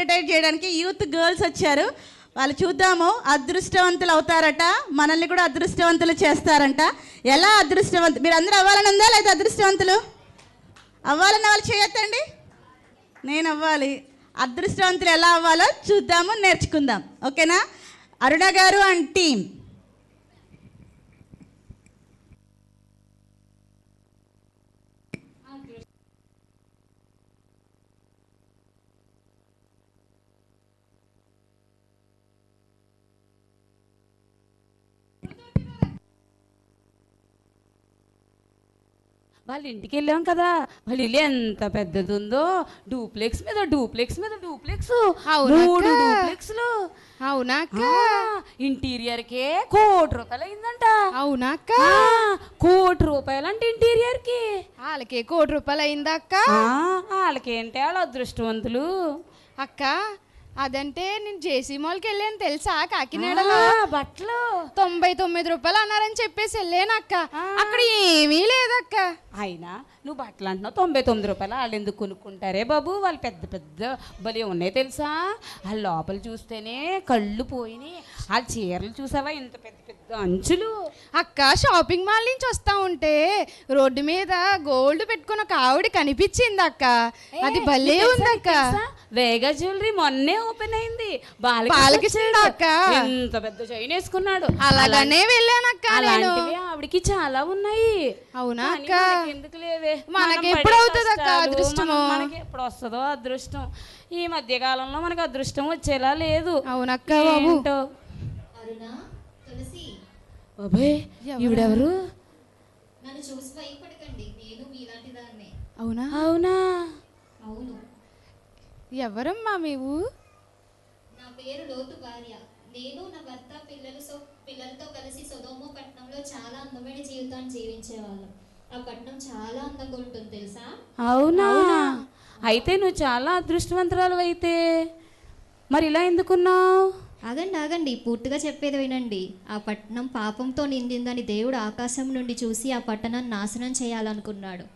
Entertain చేయడానికి youth girls వచ్చారు. వాళ్ళు చూద్దాము, అదృష్టవంతులు అవుతారట, మనల్ని కూడా అదృష్టవంతులు చేస్తారంట. ఎలా అదృష్టవంతులు? మీరు అందరూ అవ్వాలని ఉందా లేదా? అదృష్టవంతులు అవ్వాలన్న వాళ్ళు చేయొద్దండి. నేను అవ్వాలి. అదృష్టవంతులు ఎలా అవ్వాలో చూద్దాము, నేర్చుకుందాం. ఓకేనా? అరుణ గారు అండ్ టీమ్. వాళ్ళ ఇంటికి వెళ్ళాం కదా, వాళ్ళ ఇల్లు ఎంత పెద్దది ఉందో, డూప్లెక్స్ మీద డూప్లెక్స్ మీద డూప్లెక్స్, 3 డూప్లెక్స్లు. అవునాక ఇంటీరియర్కే ₹1,00,00,000 అయిందంట. అవునాక ₹1,00,00,000 అంటే ఇంటీరియర్ కి. వాళ్ళకి ₹1,00,00,000 అయిందా అక్క? వాళ్ళకేంటే వాళ్ళు అదృష్టవంతులు. అక్క అదంటే నేను జేసీ మాల్కి వెళ్ళాను తెలుసా, కాకినాడలో. బట్టలు ₹99 అన్నారని చెప్పేసి వెళ్ళాను అక్క. అక్కడ ఏమీ లేదక్క. అయినా నువ్వు బట్టలు అంటున్నావు, ₹99 వాళ్ళు ఎందుకు కొనుక్కుంటారే బాబు? వాళ్ళు పెద్ద పెద్ద భలే ఉన్నాయి తెలుసా. వాళ్ళ లోపల చూస్తేనే కళ్ళు పోయినాయి. వాళ్ళ చీరలు చూసావా, ఇంత పెద్ద పెద్ద అంచులు. అక్క షాపింగ్ మాల్ నుంచి వస్తా ఉంటే రోడ్డు మీద గోల్డ్ పెట్టుకున్న ఒక ఆవిడ కనిపించింది అక్క. అది భలే ఉంది అక్క. వేగా జ్యువెలరీ మొన్నే ఓపెన్ అయింది. బాలకృష్ణ అక్క ఇంత పెద్ద చైన్ వేసుకున్నాడు. అలాగనే వెళ్ళానక్క. అలాంటివి ఆవిడికి చాలా ఉన్నాయి. అవునా అక్క? ఎందుకు లేవే, మనకి ఎప్పుడు అవుతుంది అక్క అదృష్టం? మనకి ఎప్పుడు వస్తుందో అదృష్టం. ఈ మధ్య కాలంలో మనకు అదృష్టం వచ్చేలా లేదు. అవునక్క బాబు. బాబాయ్ ఈవిడెవరు? నన్ను చూసి భయపడకండి, నేను మీలాంటి దాన్నే. అవునా? అవునా? అవును. ఎవరమ్మా మీవు? నా పేరు లోతు భార్య. నేను నా భర్త పిల్లలతో కలిసి సొదొమ పట్టణంలో చాలా అందమైన జీవితాన్ని జీవించేవాళ్ళం. ఆ పట్టణం చాలా అందంగా ఉంటుంది తెలుసా. అవునా? అయితే నువ్వు చాలా అదృష్టవంతురాలు. అయితే మరి ఇలా ఎందుకున్నావు? ఆగండి, పూర్తిగా చెప్పేది వినండి. ఆ పట్టణం పాపంతో నిండిందని దేవుడు ఆకాశం నుండి చూసి ఆ పట్టణాన్ని నాశనం చేయాలనుకున్నాడు.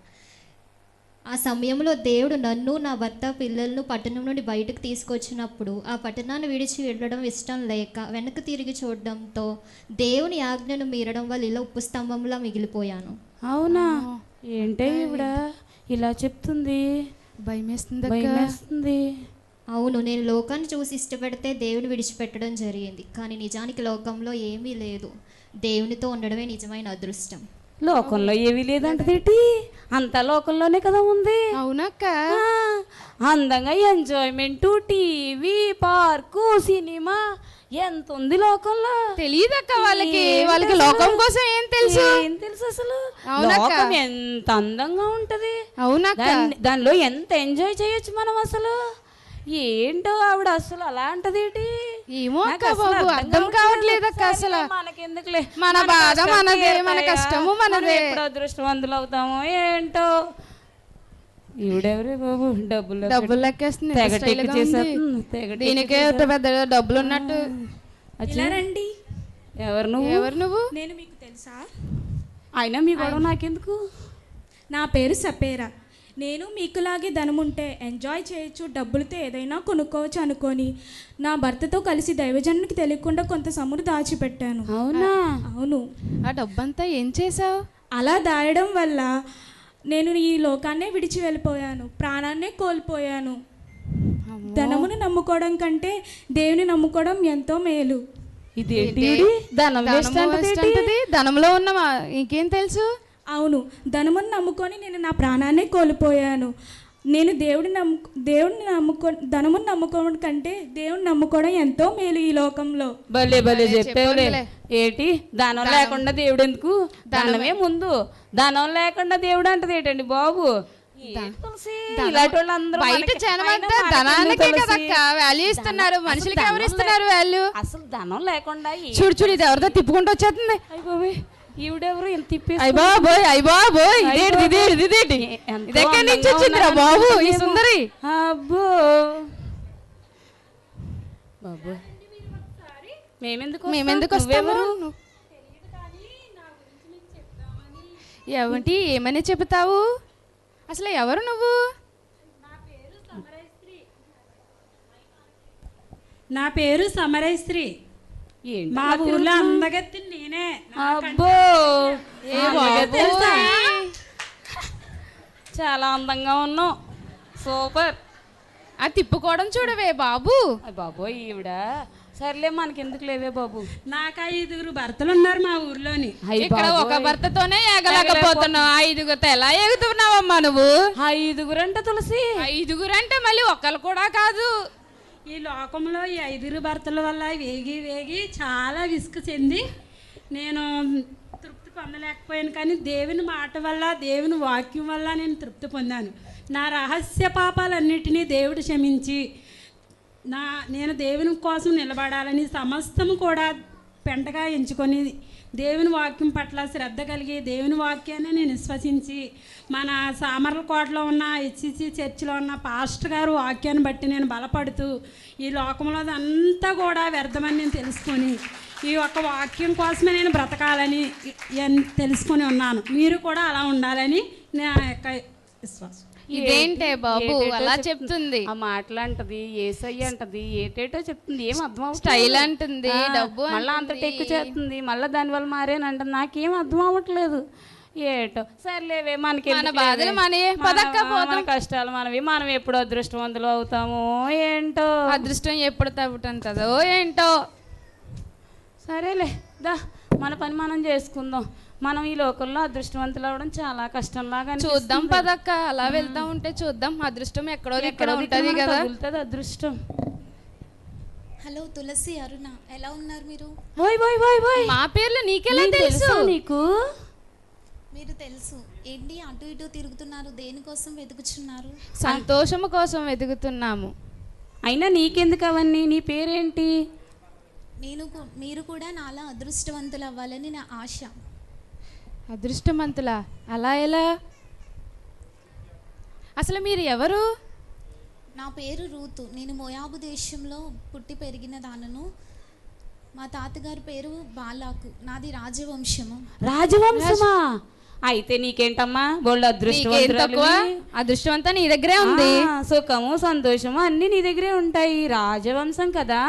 ఆ సమయంలో దేవుడు నన్ను, నా భర్త, పిల్లలను పట్టణం నుండి బయటకు తీసుకొచ్చినప్పుడు ఆ పట్టణాన్ని విడిచి వెళ్ళడం ఇష్టం లేక వెనక్కి తిరిగి చూడడంతో దేవుని ఆజ్ఞను మీరడం వల్ల ఇలా ఉప్పు స్తంభంలా మిగిలిపోయాను. అవునా? ఏంటే ఇవిడ ఇలా చెప్తుంది? భయమేస్తుంది. అవును, నేను లోకాన్ని చూసి ఇష్టపడితే దేవుని విడిచిపెట్టడం జరిగింది. కానీ నిజానికి లోకంలో ఏమీ లేదు. దేవునితో ఉండడమే నిజమైన అదృష్టం. లోకంలో ఏమీ లేదంటదేటి? అంతా లోకంలోనే కదా ఉంది. అవునక్క. అందంగా ఎంజాయ్మెంట్, టీవీ, పార్కు, సినిమా ఎంత ఉంది లోకంలో. తెలియదక్క వాళ్ళకి లోకం కోసం ఏం తెలుసు అసలు? అవునక్క. లోకం ఎంత అందంగా ఉంటది. అవునక్క. దానిలో ఎంత ఎంజాయ్ చేయొచ్చు మనం. అసలు ఏంటో ఆవిడ అసలు అలా అంటదేటి? ఏమో అక్క బాబు, అర్థం కావట్లేదు అక్క. అసలు మనకెందుకులే, మన బాధ మనదే, మన కష్టము మనదే. ఎప్పుడు అదృష్టవంతులు అవుతామో ఏంటో. ఈవిడెవరే బాబు, డబ్బులు లెక్కేస్తుంది. దీనికే పెద్ద డబ్బులు ఉన్నట్టు. రండి. ఎవరు నువ్వు? నేను మీకు తెలుసా? అయినా మీ గొడవ నాకెందుకు? నా పేరు సపేరా. నేను మీకులాగే ధనముంటే ఎంజాయ్ చేయొచ్చు, డబ్బులతో ఏదైనా కొనుక్కోవచ్చు అనుకొని నా భర్తతో కలిసి దైవజనునికి తెలియకుండా కొంత సొమ్మును దాచిపెట్టాను. అవునా? అవును. ఆ డబ్బంతా ఏం చేసావు? అలా దాయడం వల్ల నేను ఈ లోకాన్నే విడిచి వెళ్ళిపోయాను, ప్రాణాన్నే కోల్పోయాను. ధనమును నమ్ముకోవడం కంటే దేవుని నమ్ముకోవడం ఎంతో మేలు. ఇదేంటి ధనంలో ఉన్నమా ఇంకేం తెలుసు? అవును, ధనమును నమ్ముకొని నేను నా ప్రాణాన్నే కోల్పోయాను. నేను ధనమును నమ్ముకోవడం కంటే దేవుని నమ్ముకోవడం ఎంతో మేలు ఈ లోకంలో. భలే భలే చెప్పేవులే. ఏంటి ధనం లేకుండా దేవుడు ఎందుకు? ధనమే ముందు. ధనం లేకుండా దేవుడు అంటది ఏంటండి బాబు? బయట జనమంతా ధనానికే కదక్క వాల్యూ ఇస్తున్నారు, మనుషులకి ఎవరు ఇస్తున్నారు వాల్యూ? అసలు ధనం లేకుండా చూడు ఇది ఎవరితో తిప్పుకుంటూ వచ్చేస్తుంది. ఈవిడెవరు ఎంత తిప్పి? ఎక్కడి నుంచి వచ్చిందిరా బాబు ఈ సుందరి? అబ్బో బాబు, మేమెందుకు వస్తాము? ఏమిటి ఏమని చెబుతావు? అసలు ఎవరు నువ్వు? నా పేరు సమరేశ్రీ. ఏంటి మా అలా ఊర్లో తిరుగుతున్నావ్? అందగత్తి నేనే. అబ్బో తెలుసా? చాలా అందంగా ఉన్నావు, సూపర్. ఆ తిప్పుకోవడం చూడవే బాబు. బాబోయ్ ఈవిడ సర్లే మనకెందుకు లేవే బాబు. నాకు 5 భర్తలు ఉన్నారు మా ఊర్లోని. ఇక్కడ ఒక భర్తతోనే ఎగలేకపోతున్నావు, 5గురితో ఎలా ఎగుతున్నావమ్మా నువ్వు? 5గురంట తులసి. 5గురంటే మళ్ళీ ఒకళ్ళు కూడా కాదు. ఈ లోకంలో ఈ 5 భర్తల వల్ల వేగి వేగి చాలా విసుగు చెంది నేను తృప్తి పొందలేకపోయాను. కానీ దేవుని మాట వల్ల, దేవుని వాక్యం వల్ల నేను తృప్తి పొందాను. నా రహస్య పాపాలన్నిటినీ దేవుడు క్షమించి నేను దేవుని కోసం నిలబడాలని సమస్తము కూడా పెంటగా ఎంచుకొని దేవుని వాక్యం పట్ల శ్రద్ధ కలిగి దేవుని వాక్యాన్ని నేను విశ్వసించి మన సామర్లకోటలో ఉన్న హెచ్సిసి చర్చిలో ఉన్న పాస్టర్ గారు వాక్యాన్ని బట్టి నేను బలపడుతూ ఈ లోకంలో అంతా కూడా వ్యర్థమని నేను తెలుసుకొని ఈ ఒక్క వాక్యం కోసమే నేను బ్రతకాలని తెలుసుకొని ఉన్నాను. మీరు కూడా అలా ఉండాలని నా యొక్క విశ్వాసం. ఇదేంటే బాబు అలా చెప్తుంది? ఆ మాటలంటది, ఏసయ్య అంటది, ఏటేటో చెప్తుంది, ఏం అర్థం స్టైల్ అంటుంది, డబ్బు మళ్ళీ అంత టెక్కు చేస్తుంది, మళ్ళీ దానివల్ల మారేనంట. నాకేం అర్థం అవ్వట్లేదు. ఏటో సర్లేవే, మనకి మన బాధలు మనయే, పదక్క పోదాం. మన కష్టాలు మనవి. మనం ఎప్పుడు అదృష్టవంతులు అవుతామో ఏంటో. అదృష్టం ఎప్పుడు తవ్వుతుంటుందో ఏంటో. సరేలే దా, మన పని మనం చేసుకుందాం. మనం ఈ లోకంలో అదృష్టవంతులు అవడం చాలా కష్టంలాగా చూద్దాం పదక్క, అలా వెళ్తా ఉంటే చూద్దాం. అదృష్టం ఎక్కడో ఇక్కడ ఉంటది కదా, తగులుతుంది అదృష్టం. హలో తులసి, అరుణ, ఎలా ఉన్నారు మీరు? ఓయ్ ఓయ్ ఓయ్ ఓయ్, మా పేర్లు నీకెలా తెలుసు? నీకు మీరు తెలుసు ఏంటి అటు ఇటు తిరుగుతున్నారు? దేనికోసం వెతుకుచున్నారు? సంతోషము కోసం వెతుకుతున్నాము. అయినా నీకెందుకు అవన్నీ? నీ పేరేంటి? మీరు కూడా నాలా అదృష్టవంతులు అవ్వాలని నా ఆశ. అదృష్టవంతులా? అలా ఎలా? అసలు మీరు ఎవరు? నా పేరు రూతు. నేను మోయాబు దేశంలో పుట్టి పెరిగిన దానను. మా తాతగారి పేరు బాలాకు. నాది రాజవంశము. రాజవంశమా? అయితే నీకేంటమ్మా, బోళ్ళు అదృష్టం అంతా నీ దగ్గరే ఉంది. సుఖము సంతోషము అన్నీ నీ దగ్గరే ఉంటాయి. రాజవంశం కదా.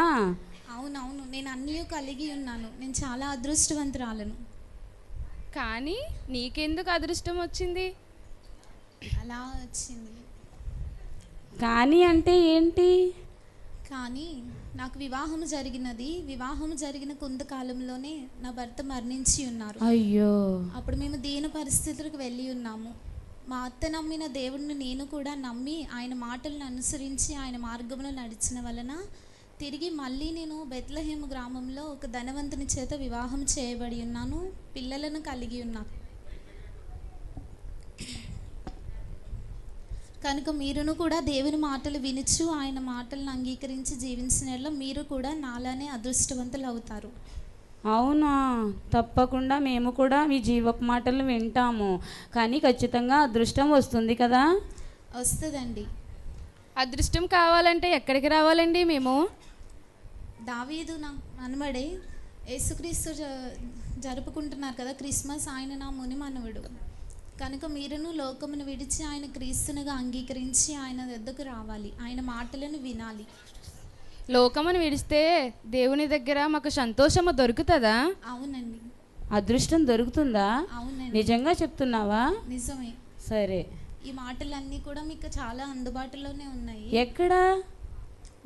అవునవును, నేను అన్నీ కలిగి ఉన్నాను. నేను చాలా అదృష్టవంతురాలను. కానీ నీకెందుకు అదృష్టం వచ్చింది? అలా వచ్చింది. కానీ అంటే ఏంటి? కానీ నాకు వివాహం జరిగినది. వివాహం జరిగిన కొంతకాలంలోనే నా భర్త మరణించి ఉన్నారు. అయ్యో. అప్పుడు మేము దీన పరిస్థితులకు వెళ్ళి ఉన్నాము. మా అత్త నమ్మిన దేవుడిని నేను కూడా నమ్మి ఆయన మాటలను అనుసరించి ఆయన మార్గంలో నడిచిన వలన తిరిగి మళ్ళీ నేను బెత్లెహేమ్ గ్రామంలో ఒక ధనవంతుని చేత వివాహం చేయబడి ఉన్నాను. పిల్లలను కలిగి ఉన్నాను. కనుక మీరును కూడా దేవుని మాటలు వినుచు ఆయన మాటలను అంగీకరించి జీవించిన మీరు కూడా నాలానే అదృష్టవంతులు అవుతారు. అవునా? తప్పకుండా మేము కూడా మీ జీవపు మాటలు వింటాము. కానీ ఖచ్చితంగా అదృష్టం వస్తుంది కదా? వస్తుందండి. అదృష్టం కావాలంటే ఎక్కడికి రావాలండి మేము? దావీదు నా మనమడే. యేసుక్రీస్తు జరుపుకుంటున్నారు కదా క్రిస్మస్. ఆయన నా ముని మనవడు. కనుక మీరును లోకమును విడిచి ఆయన క్రీస్తునిగా అంగీకరించి ఆయన వద్దకు రావాలి. ఆయన మాటలను వినాలి. లోకమును విడిస్తే దేవుని దగ్గర మాకు సంతోషము దొరుకుతుందా? అవునండి. అదృష్టం దొరుకుతుందా? అవునండి. నిజంగా చెప్తున్నావా? నిజమే. సరే. ఈ మాటలన్నీ కూడా మీకు చాలా అందుబాటులోనే ఉన్నాయి. ఎక్కడా?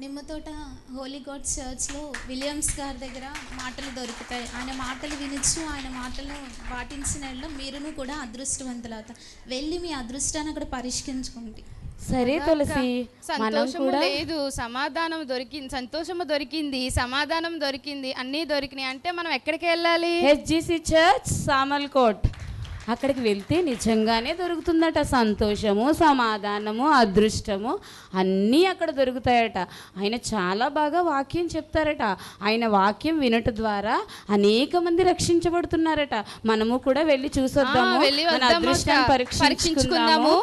నిమ్మతోట హోలీ గాడ్ చర్చ్లో విలియమ్స్ గారి దగ్గర మాటలు దొరుకుతాయి. ఆయన మాటలు వినొచ్చు. ఆయన మాటలు పాటించిన మీరును కూడా అదృష్టవంతులు అవుతారు. వెళ్ళి మీ అదృష్టాన్ని అక్కడ పరిష్కరించుకోండి. సరే తులసి, సంతోషము లేదు, సమాధానం దొరికింది. సంతోషము దొరికింది, సమాధానం దొరికింది, అన్నీ దొరికినాయి అంటే మనం ఎక్కడికి వెళ్ళాలి? హెచ్జిసి చర్చ్, సామర్లకోట్. అక్కడికి వెళ్తే నిజంగానే దొరుకుతుందట. సంతోషము, సమాధానము, అదృష్టము అన్నీ అక్కడ దొరుకుతాయట. ఆయన చాలా బాగా వాక్యం చెప్తారట. ఆయన వాక్యం వినటం ద్వారా అనేక మంది రక్షించబడుతున్నారట. మనము కూడా వెళ్ళి చూసొద్దాము, మన అదృష్టాన్ని పరీక్షించుకుందాము.